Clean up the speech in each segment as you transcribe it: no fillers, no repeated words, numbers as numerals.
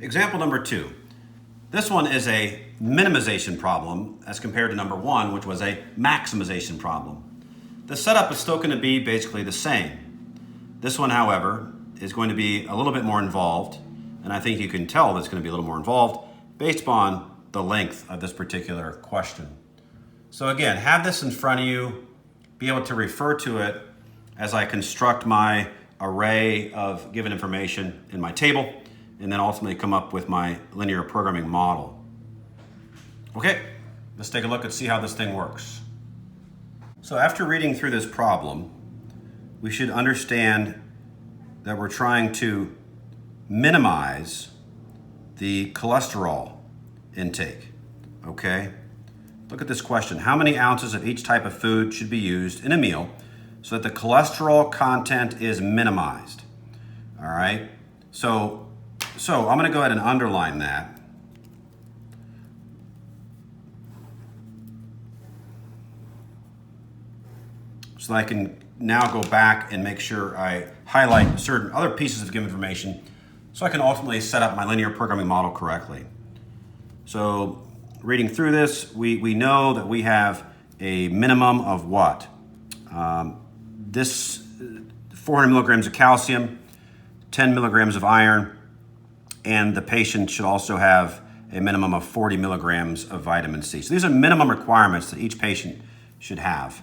Example number 2. This one is a minimization problem as compared to number 1, which was a maximization problem. The setup is still going to be basically the same. This one, however, is going to be a little bit more involved, and I think you can tell that it's going to be a little more involved based upon the length of this particular question. So again, have this in front of you, be able to refer to it as I construct my array of given information in my table, and then ultimately come up with my linear programming model. Okay, let's take a look and see how this thing works. So after reading through this problem, we should understand that we're trying to minimize the cholesterol intake, okay? Look at this question. How many ounces of each type of food should be used in a meal so that the cholesterol content is minimized? All right, so I'm gonna go ahead and underline that. So that I can now go back and make sure I highlight certain other pieces of given information so I can ultimately set up my linear programming model correctly. So reading through this, we know that we have a minimum of what? This 400 milligrams of calcium, 10 milligrams of iron, and the patient should also have a minimum of 40 milligrams of vitamin C. So these are minimum requirements that each patient should have.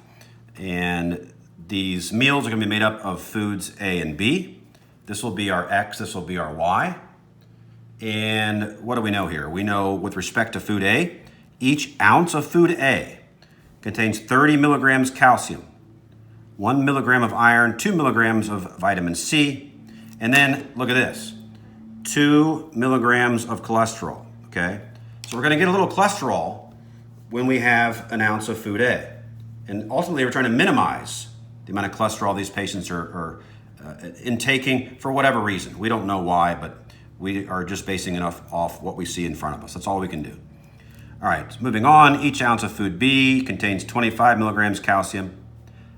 And these meals are going to be made up of foods A and B. This will be our X, this will be our Y. And what do we know here? We know with respect to food A, each ounce of food A contains 30 milligrams calcium, 1 milligram of iron, 2 milligrams of vitamin C, and then look at this, 2 milligrams of cholesterol, okay? So we're gonna get a little cholesterol when we have an ounce of food A. And ultimately, we're trying to minimize the amount of cholesterol these patients are intaking for whatever reason. We don't know why, but we are just basing it off what we see in front of us. That's all we can do. All right, so moving on, each ounce of food B contains 25 milligrams calcium,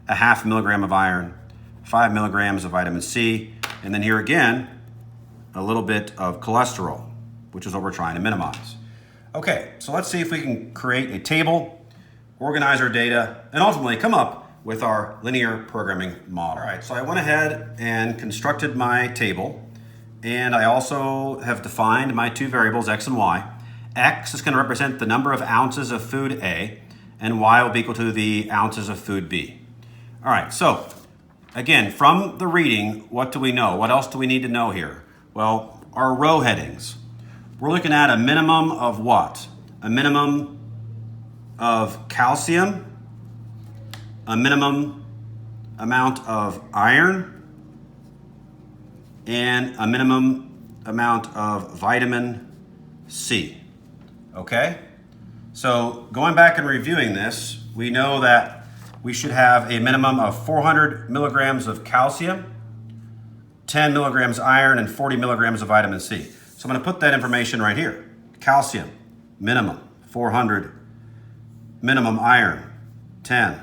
a half milligram of iron, 5 milligrams of vitamin C, and then here again, a little bit of cholesterol, which is what we're trying to minimize. Okay, so let's see if we can create a table, organize our data, and ultimately come up with our linear programming model. All right, so I went ahead and constructed my table, and I also have defined my two variables, X and Y. X is going to represent the number of ounces of food A, and Y will be equal to the ounces of food B. All right, so again, from the reading, what do we know? What else do we need to know here? Well, our row headings. We're looking at a minimum of what? A minimum of calcium, a minimum amount of iron, and a minimum amount of vitamin C. Okay? So going back and reviewing this, we know that we should have a minimum of 400 milligrams of calcium, 10 milligrams iron, and 40 milligrams of vitamin C. So I'm going to put that information right here. Calcium, minimum, 400. Minimum iron, 10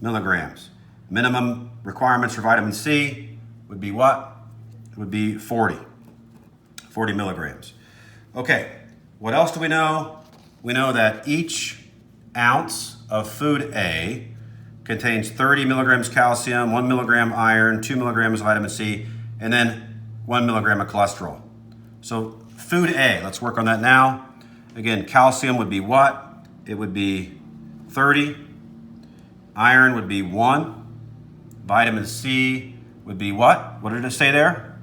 milligrams. Minimum requirements for vitamin C would be what? It would be 40 milligrams. Okay, what else do we know? We know that each ounce of food A contains 30 milligrams calcium, 1 milligram iron, 2 milligrams of vitamin C, and then 1 milligram of cholesterol. So food A, let's work on that now. Again, calcium would be what? It would be 30. Iron would be 1. Vitamin C would be what? What did it say there?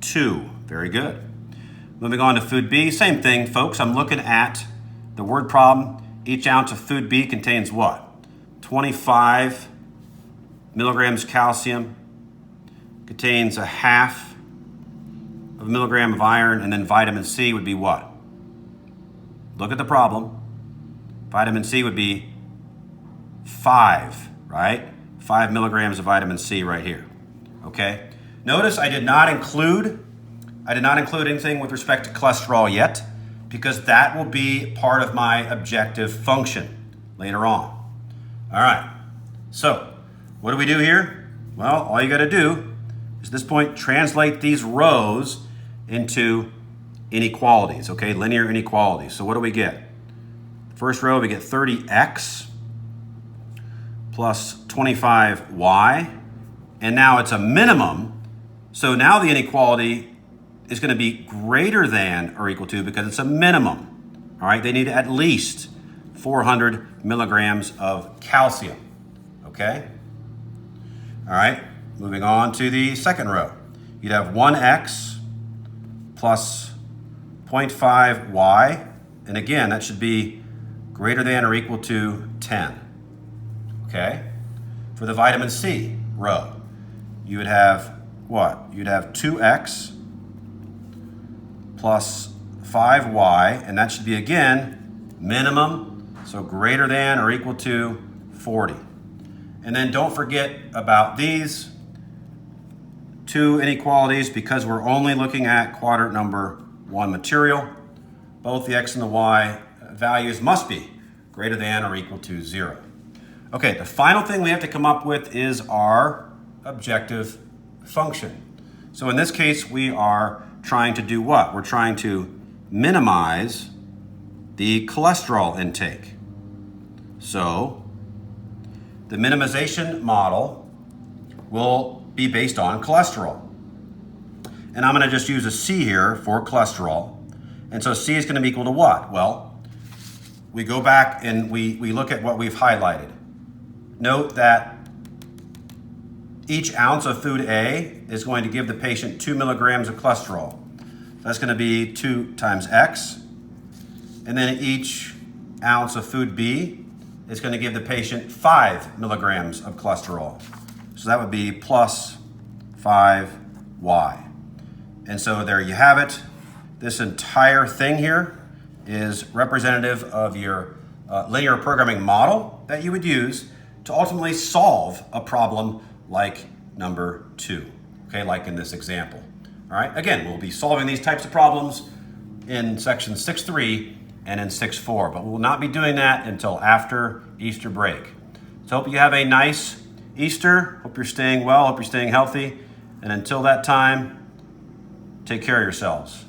2. Very good. Moving on to food B, same thing, folks. I'm looking at the word problem. Each ounce of food B contains what? 25 milligrams calcium, contains a half of a milligram of iron, and then vitamin C would be what? Look at the problem. Vitamin C would be 5, right? 5 milligrams of vitamin C right here, okay? Notice I did not include anything with respect to cholesterol yet, because that will be part of my objective function later on. All right, so what do we do here? Well, all you got to do is at this point translate these rows into inequalities, okay, linear inequalities. So what do we get? First row, we get 30x plus 25y, and now it's a minimum. So now the inequality is going to be greater than or equal to because it's a minimum. All right, they need at least 400 milligrams of calcium. Okay? All right, moving on to the second row. You'd have 1x plus 0.5y, and again, that should be greater than or equal to 10. Okay? For the vitamin C row, you would have what? You'd have 2x plus 5y, and that should be, again, minimum, so greater than or equal to 40. And then don't forget about these two inequalities because we're only looking at quadrant number 1 material. Both the x and the y values must be greater than or equal to 0. Okay, the final thing we have to come up with is our objective function. So in this case, we are trying to do what? We're trying to minimize the cholesterol intake. So the minimization model will be based on cholesterol. And I'm going to just use a C here for cholesterol. And so C is going to be equal to what? Well, we go back and we look at what we've highlighted. Note that each ounce of food A is going to give the patient 2 milligrams of cholesterol. That's going to be 2 times X. And then each ounce of food B is going to give the patient 5 milligrams of cholesterol. So that would be plus 5Y. And so there you have it. This entire thing here is representative of your linear programming model that you would use to ultimately solve a problem like number 2, okay, like in this example. All right, again, we'll be solving these types of problems in section 6.3 and in 6.4, but we will not be doing that until after Easter break. So hope you have a nice Easter. Hope you're staying well, hope you're staying healthy, and until that time, take care of yourselves.